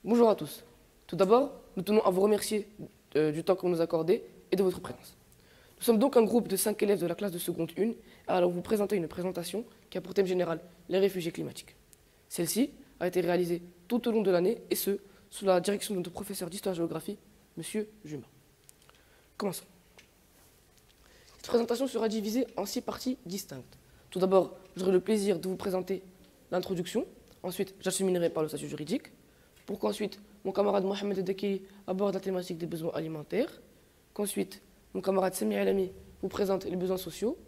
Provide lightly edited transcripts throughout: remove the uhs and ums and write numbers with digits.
Bonjour à tous. Tout d'abord, nous tenons à vous remercier du temps que vous nous accordez et de votre présence. Nous sommes donc un groupe de 5 élèves de la classe de seconde 1 et allons vous présenter une présentation qui a pour thème général les réfugiés climatiques. Celle-ci a été réalisée tout au long de l'année et ce, sous la direction de notre professeur d'histoire-géographie, M. Juma. Commençons. Cette présentation sera divisée en 6 parties distinctes. Tout d'abord, j'aurai le plaisir de vous présenter l'introduction. Ensuite, j'acheminerai par le statut juridique. Pour qu'ensuite, mon camarade Mohamed Edeki aborde la thématique des besoins alimentaires. Qu'ensuite, mon camarade Sami Alami vous présente les besoins sociaux.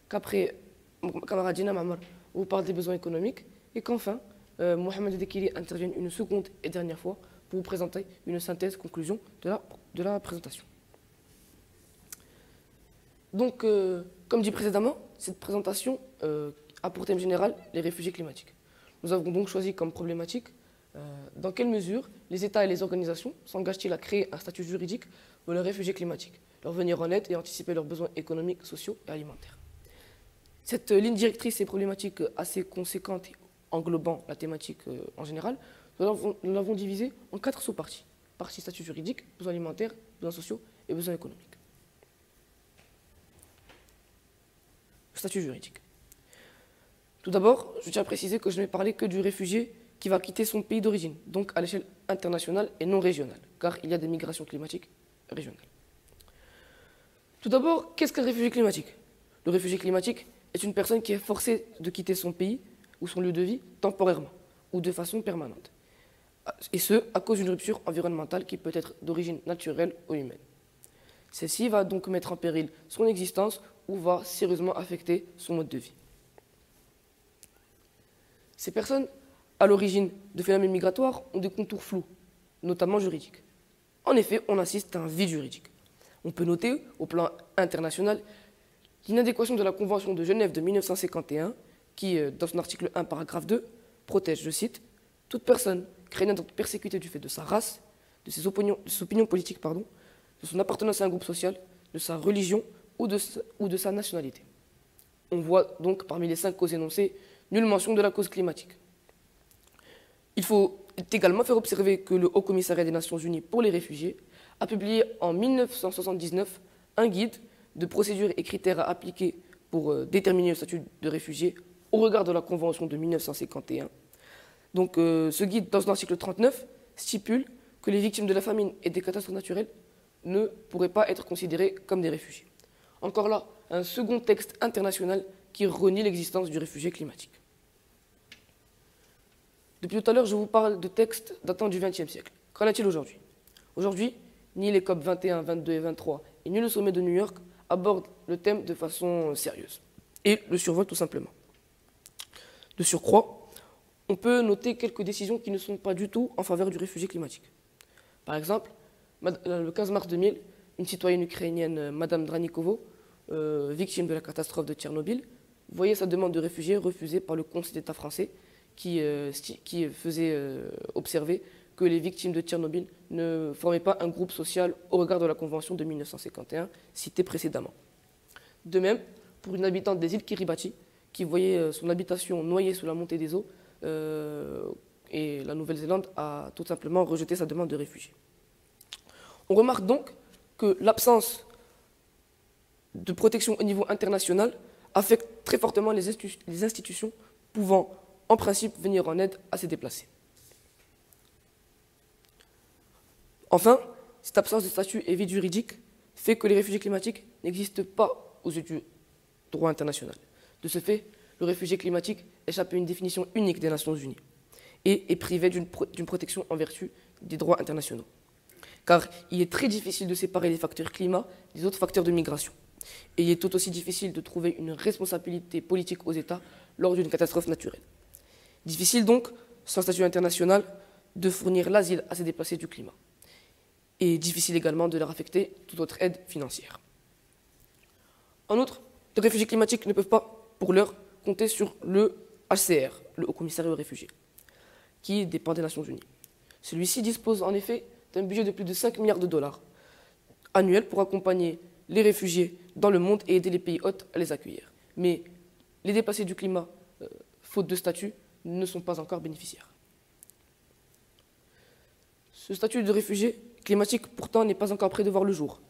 Qu'après, mon camarade Dina Mamar vous parle des besoins économiques. Et qu'enfin, Mohamed Edeki intervienne une seconde et dernière fois pour vous présenter une synthèse conclusion de la présentation. Donc, comme dit précédemment, cette présentation a pour thème général les réfugiés climatiques. Nous avons donc choisi comme problématique dans quelle mesure les États et les organisations s'engagent-ils à créer un statut juridique pour les réfugiés climatiques, leur venir en aide et anticiper leurs besoins économiques, sociaux et alimentaires. Cette ligne directrice est problématique assez conséquente englobant la thématique en général. Nous l'avons divisée en 4 sous-parties. Partie statut juridique, besoins alimentaires, besoins sociaux et besoins économiques. Statut juridique. Tout d'abord, je tiens à préciser que je n'ai parlé que du réfugié qui va quitter son pays d'origine, donc à l'échelle internationale et non régionale, car il y a des migrations climatiques régionales. Tout d'abord, qu'est-ce qu'un réfugié climatique? Le réfugié climatique est une personne qui est forcée de quitter son pays ou son lieu de vie temporairement ou de façon permanente, et ce, à cause d'une rupture environnementale qui peut être d'origine naturelle ou humaine. Celle-ci va donc mettre en péril son existence ou va sérieusement affecter son mode de vie. Ces personnes, à l'origine de phénomènes migratoires, ont des contours flous, notamment juridiques. En effet, on assiste à un vide juridique. On peut noter, au plan international, l'inadéquation de la Convention de Genève de 1951, qui, dans son article 1, paragraphe 2, protège, je cite, « toute personne craignant d'être persécutée du fait de sa race, de ses opinions politiques, de son appartenance à un groupe social, de sa religion ou de sa nationalité. » On voit donc parmi les 5 causes énoncées, nulle mention de la cause climatique. Il faut également faire observer que le Haut Commissariat des Nations Unies pour les réfugiés a publié en 1979 un guide de procédures et critères à appliquer pour déterminer le statut de réfugié au regard de la Convention de 1951. Donc ce guide, dans son article 39, stipule que les victimes de la famine et des catastrophes naturelles ne pourraient pas être considérées comme des réfugiés. Encore là, un second texte international qui renie l'existence du réfugié climatique. Depuis tout à l'heure, je vous parle de textes datant du XXe siècle. Qu'en est-il aujourd'hui? Aujourd'hui, ni les COP 21, 22 et 23, et ni le sommet de New York abordent le thème de façon sérieuse, et le survolent tout simplement. De surcroît, on peut noter quelques décisions qui ne sont pas du tout en faveur du réfugié climatique. Par exemple, le 15 mars 2000, une citoyenne ukrainienne, Madame Dranikovo, victime de la catastrophe de Tchernobyl, voyait sa demande de réfugié refusée par le Conseil d'État français qui faisait observer que les victimes de Tchernobyl ne formaient pas un groupe social au regard de la Convention de 1951 citée précédemment. De même, pour une habitante des îles Kiribati qui voyait son habitation noyée sous la montée des eaux, et la Nouvelle-Zélande a tout simplement rejeté sa demande de réfugié. On remarque donc que l'absence de protection au niveau international affecte très fortement les institutions pouvant, en principe, venir en aide à ces déplacés. Enfin, cette absence de statut et vide juridique fait que les réfugiés climatiques n'existent pas aux yeux du droit international. De ce fait, le réfugié climatique échappe à une définition unique des Nations Unies et est privé d'une protection en vertu des droits internationaux. Car il est très difficile de séparer les facteurs climat des autres facteurs de migration. Et il est tout aussi difficile de trouver une responsabilité politique aux États lors d'une catastrophe naturelle. Difficile donc, sans statut international, de fournir l'asile à ces déplacés du climat. Et difficile également de leur affecter toute autre aide financière. En outre, les réfugiés climatiques ne peuvent pas, pour l'heure, compter sur le HCR, le Haut Commissariat aux réfugiés, qui dépend des Nations Unies. Celui-ci dispose en effet d'un budget de plus de 5 milliards de dollars annuels pour accompagner les réfugiés dans le monde et aider les pays hôtes à les accueillir. Mais les déplacés du climat, faute de statut, ne sont pas encore bénéficiaires. Ce statut de réfugié climatique, pourtant, n'est pas encore prêt de voir le jour,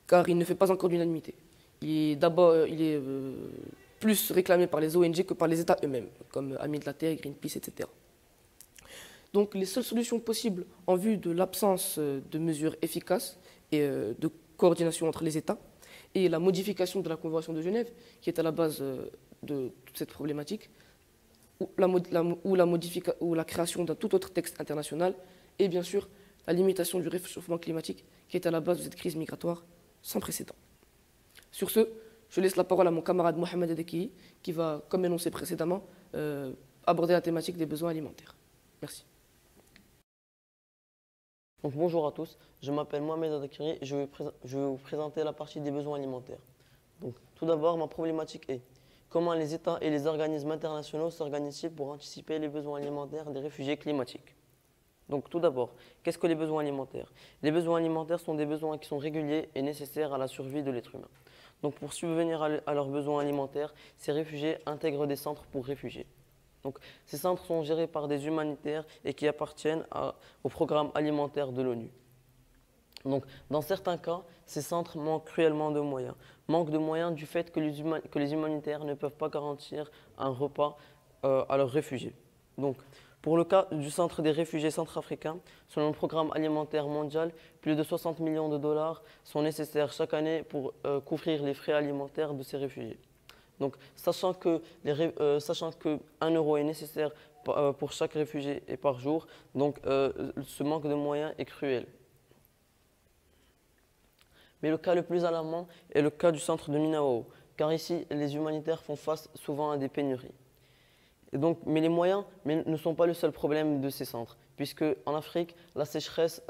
car il ne fait pas encore d'unanimité. Il est plus réclamé par les ONG que par les États eux-mêmes, comme Amis de la Terre, Greenpeace, etc. Donc les seules solutions possibles en vue de l'absence de mesures efficaces et de coordination entre les États et la modification de la Convention de Genève, qui est à la base de toute cette problématique, ou la création d'un tout autre texte international, et bien sûr la limitation du réchauffement climatique, qui est à la base de cette crise migratoire sans précédent. Sur ce, je laisse la parole à mon camarade Mohamed Adeki, qui va, comme énoncé précédemment, aborder la thématique des besoins alimentaires. Merci. Donc, bonjour à tous, je m'appelle Mohamed Adekiri et je vais vous présenter la partie des besoins alimentaires. Donc, tout d'abord, ma problématique est comment les États et les organismes internationaux s'organisent-ils pour anticiper les besoins alimentaires des réfugiés climatiques. Donc, tout d'abord, qu'est-ce que les besoins alimentaires? Les besoins alimentaires sont des besoins qui sont réguliers et nécessaires à la survie de l'être humain. Donc, pour subvenir à leurs besoins alimentaires, ces réfugiés intègrent des centres pour réfugiés. Donc, ces centres sont gérés par des humanitaires et qui appartiennent au programme alimentaire de l'ONU. Donc, dans certains cas, ces centres manquent cruellement de moyens. Manquent de moyens du fait que les humanitaires ne peuvent pas garantir un repas à leurs réfugiés. Donc, pour le cas du centre des réfugiés centrafricains, selon le programme alimentaire mondial, plus de 60 millions de dollars sont nécessaires chaque année pour couvrir les frais alimentaires de ces réfugiés. Donc, sachant que 1 euro est nécessaire pour chaque réfugié et par jour, donc ce manque de moyens est cruel. Mais le cas le plus alarmant est le cas du centre de Minao, car ici, les humanitaires font face souvent à des pénuries. Mais les moyens ne sont pas le seul problème de ces centres, puisque en Afrique, la sécheresse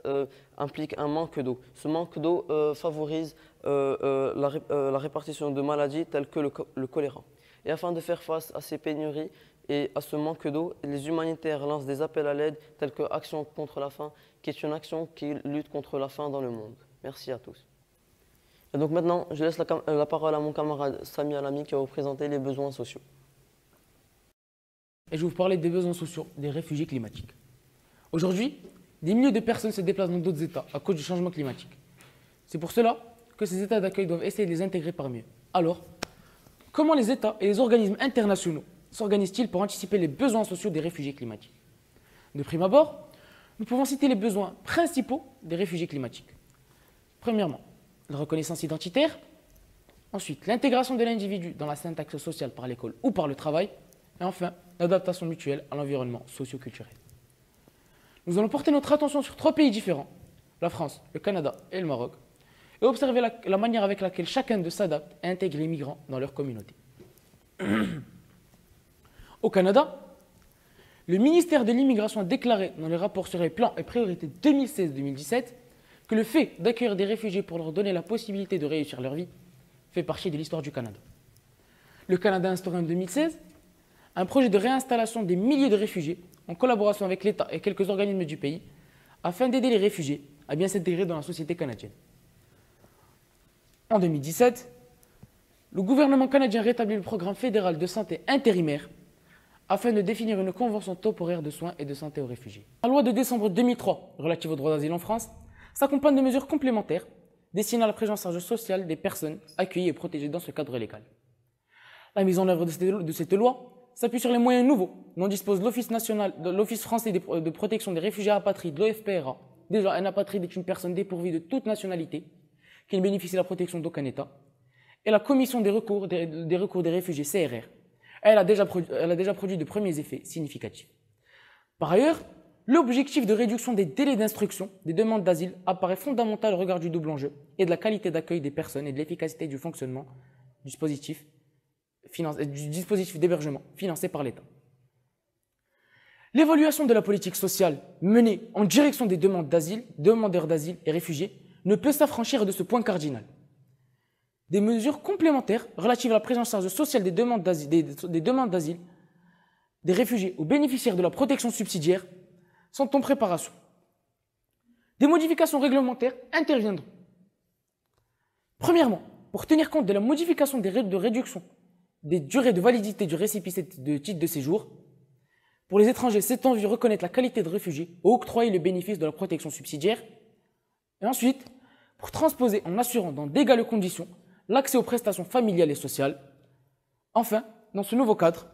implique un manque d'eau. Ce manque d'eau favorise la répartition de maladies telles que le choléra. Et afin de faire face à ces pénuries et à ce manque d'eau, les humanitaires lancent des appels à l'aide tels que Action contre la faim, qui est une action qui lutte contre la faim dans le monde. Merci à tous. Et donc maintenant, je laisse la parole à mon camarade Sami Alami qui va vous présenter les besoins sociaux. Et je vais vous parler des besoins sociaux des réfugiés climatiques. Aujourd'hui, des milliers de personnes se déplacent dans d'autres États à cause du changement climatique. C'est pour cela que ces États d'accueil doivent essayer de les intégrer parmi eux. Alors, comment les États et les organismes internationaux s'organisent-ils pour anticiper les besoins sociaux des réfugiés climatiques? De prime abord, nous pouvons citer les besoins principaux des réfugiés climatiques. Premièrement, la reconnaissance identitaire. Ensuite, l'intégration de l'individu dans la syntaxe sociale par l'école ou par le travail. Et enfin, l'adaptation mutuelle à l'environnement socio-culturel. Nous allons porter notre attention sur 3 pays différents, la France, le Canada et le Maroc, et observer la manière avec laquelle chacun d'eux s'adapte et intègre les migrants dans leur communauté. Au Canada, le ministère de l'Immigration a déclaré dans les rapports sur les plans et priorités 2016-2017 que le fait d'accueillir des réfugiés pour leur donner la possibilité de réussir leur vie fait partie de l'histoire du Canada. Le Canada a instauré en 2016 un projet de réinstallation des milliers de réfugiés en collaboration avec l'État et quelques organismes du pays afin d'aider les réfugiés à bien s'intégrer dans la société canadienne. En 2017, le gouvernement canadien rétablit le programme fédéral de santé intérimaire afin de définir une convention temporaire de soins et de santé aux réfugiés. La loi de décembre 2003 relative au droit d'asile en France s'accompagne de mesures complémentaires destinées à la prise en charge sociale des personnes accueillies et protégées dans ce cadre légal. La mise en œuvre de cette loi s'appuie sur les moyens nouveaux dont dispose l'Office français de protection des réfugiés apatrides, l'OFPRA. Déjà, un apatride est une personne dépourvue de toute nationalité qui ne bénéficie de la protection d'aucun État. Et la Commission des recours des réfugiés, CRR, elle a déjà produit de premiers effets significatifs. Par ailleurs, l'objectif de réduction des délais d'instruction des demandes d'asile apparaît fondamental au regard du double enjeu et de la qualité d'accueil des personnes et de l'efficacité du fonctionnement du dispositif d'hébergement financé par l'État. L'évaluation de la politique sociale menée en direction des demandeurs d'asile et réfugiés ne peut s'affranchir de ce point cardinal. Des mesures complémentaires relatives à la prise en charge sociale des demandes d'asile, des réfugiés ou bénéficiaires de la protection subsidiaire sont en préparation. Des modifications réglementaires interviendront. Premièrement, pour tenir compte de la modification des règles de réduction des durées de validité du récépissé de titre de séjour, Pour les étrangers s'étant vu reconnaître la qualité de réfugié ou octroyer le bénéfice de la protection subsidiaire. Et ensuite, pour transposer en assurant dans d'égales conditions l'accès aux prestations familiales et sociales. Enfin, dans ce nouveau cadre,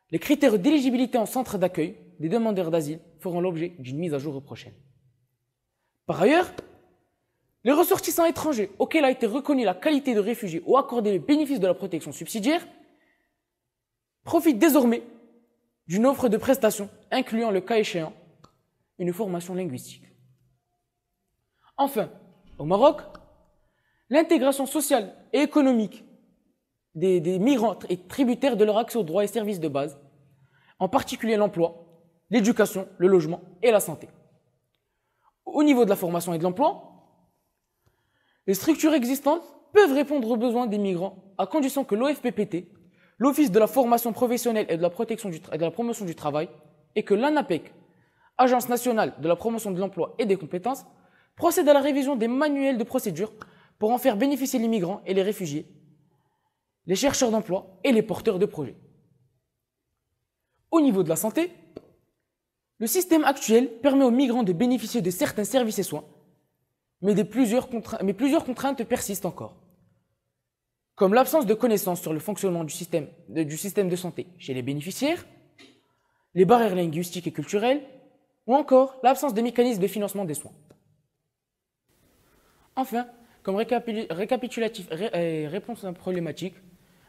les critères d'éligibilité en centre d'accueil des demandeurs d'asile feront l'objet d'une mise à jour prochaine. Par ailleurs, les ressortissants étrangers auxquels a été reconnue la qualité de réfugié ou accordé le bénéfice de la protection subsidiaire profitent désormais d'une offre de prestations incluant le cas échéant une formation linguistique. Enfin, au Maroc, l'intégration sociale et économique des migrants est tributaire de leur accès aux droits et services de base, en particulier l'emploi, l'éducation, le logement et la santé. Au niveau de la formation et de l'emploi, les structures existantes peuvent répondre aux besoins des migrants à condition que l'OFPPT, l'Office de la formation professionnelle et de la promotion du travail, et que l'ANAPEC, Agence nationale de la promotion de l'emploi et des compétences, procède à la révision des manuels de procédure pour en faire bénéficier les migrants et les réfugiés, les chercheurs d'emploi et les porteurs de projets. Au niveau de la santé, le système actuel permet aux migrants de bénéficier de certains services et soins, mais plusieurs contraintes persistent encore, comme l'absence de connaissances sur le fonctionnement du système de santé chez les bénéficiaires, les barrières linguistiques et culturelles, ou encore l'absence de mécanismes de financement des soins. Enfin, comme récapitulatif et réponse à une problématique,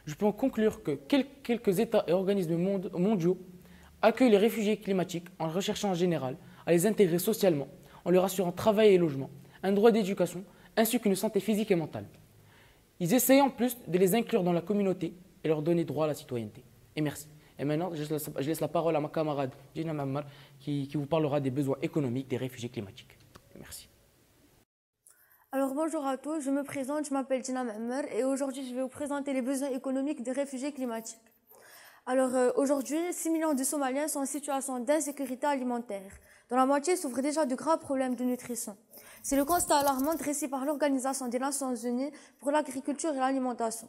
je peux en conclure que quelques États et organismes mondiaux accueillent les réfugiés climatiques en recherchant en général à les intégrer socialement, en leur assurant travail et logement, un droit d'éducation, ainsi qu'une santé physique et mentale. Ils essayent en plus de les inclure dans la communauté et leur donner droit à la citoyenneté. Et merci. Et maintenant, je laisse la parole à ma camarade Gina Mammar qui vous parlera des besoins économiques des réfugiés climatiques. Merci. Alors bonjour à tous, je me présente, je m'appelle Gina Mammar et aujourd'hui je vais vous présenter les besoins économiques des réfugiés climatiques. Alors aujourd'hui, 6 millions de Somaliens sont en situation d'insécurité alimentaire, dont la moitié souffre déjà de graves problèmes de nutrition. C'est le constat alarmant dressé par l'Organisation des Nations Unies pour l'agriculture et l'alimentation.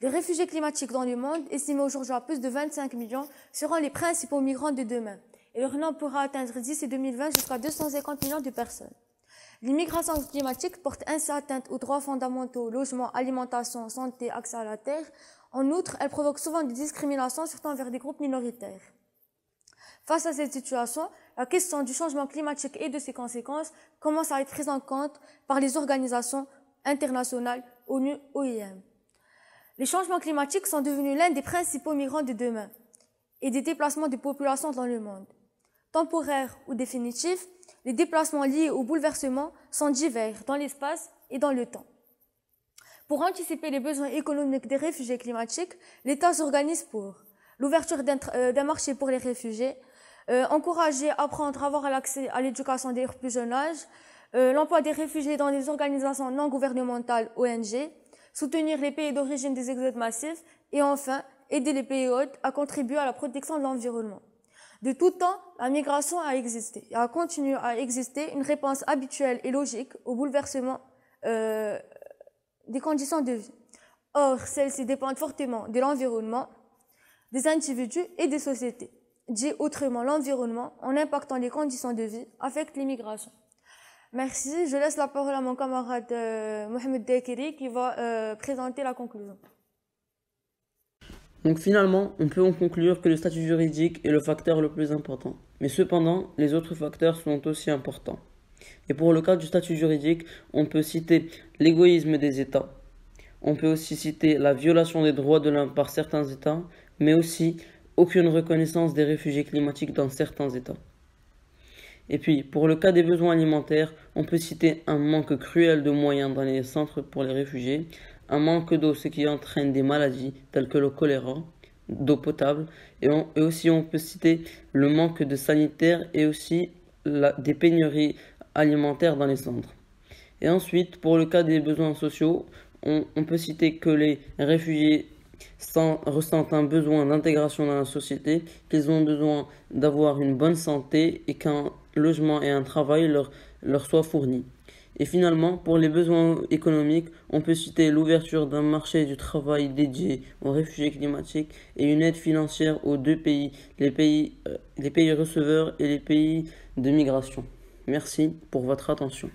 Les réfugiés climatiques dans le monde, estimés aujourd'hui à plus de 25 millions, seront les principaux migrants de demain et leur nombre pourra atteindre d'ici 2020 jusqu'à 250 millions de personnes. L'immigration climatique porte ainsi atteinte aux droits fondamentaux, logement, alimentation, santé, accès à la terre. En outre, elle provoque souvent des discriminations, surtout envers des groupes minoritaires. Face à cette situation, la question du changement climatique et de ses conséquences commence à être prise en compte par les organisations internationales, ONU, OIM. Les changements climatiques sont devenus l'un des principaux migrants de demain et des déplacements de populations dans le monde. Temporaires ou définitifs, les déplacements liés au bouleversement sont divers dans l'espace et dans le temps. Pour anticiper les besoins économiques des réfugiés climatiques, l'État s'organise pour l'ouverture d'un marché pour les réfugiés, encourager, apprendre, avoir l'accès à l'éducation dès leur plus jeune âge, l'emploi des réfugiés dans les organisations non gouvernementales ONG, soutenir les pays d'origine des exodes massifs et enfin aider les pays hôtes à contribuer à la protection de l'environnement. De tout temps, la migration a existé et a continué à exister une réponse habituelle et logique au bouleversement des conditions de vie. Or, celles-ci dépendent fortement de l'environnement, des individus et des sociétés. Dit autrement, l'environnement, en impactant les conditions de vie, affecte l'immigration. Merci. Je laisse la parole à mon camarade Mohamed Dekiri qui va présenter la conclusion. Donc finalement, on peut en conclure que le statut juridique est le facteur le plus important. Mais cependant, les autres facteurs sont aussi importants. Et pour le cas du statut juridique, on peut citer l'égoïsme des États. On peut aussi citer la violation des droits de l'homme par certains États, mais aussi aucune reconnaissance des réfugiés climatiques dans certains États. Et puis, pour le cas des besoins alimentaires, on peut citer un manque cruel de moyens dans les centres pour les réfugiés, un manque d'eau, ce qui entraîne des maladies telles que le choléra, d'eau potable, et aussi on peut citer le manque de sanitaires et aussi des pénuries alimentaires dans les centres. Et ensuite, pour le cas des besoins sociaux, on peut citer que les réfugiés ressentent un besoin d'intégration dans la société, qu'ils ont besoin d'avoir une bonne santé et qu'un logement et un travail leur soient fournis. Et finalement, pour les besoins économiques, on peut citer l'ouverture d'un marché du travail dédié aux réfugiés climatiques et une aide financière aux deux pays, les pays receveurs et les pays de migration. Merci pour votre attention.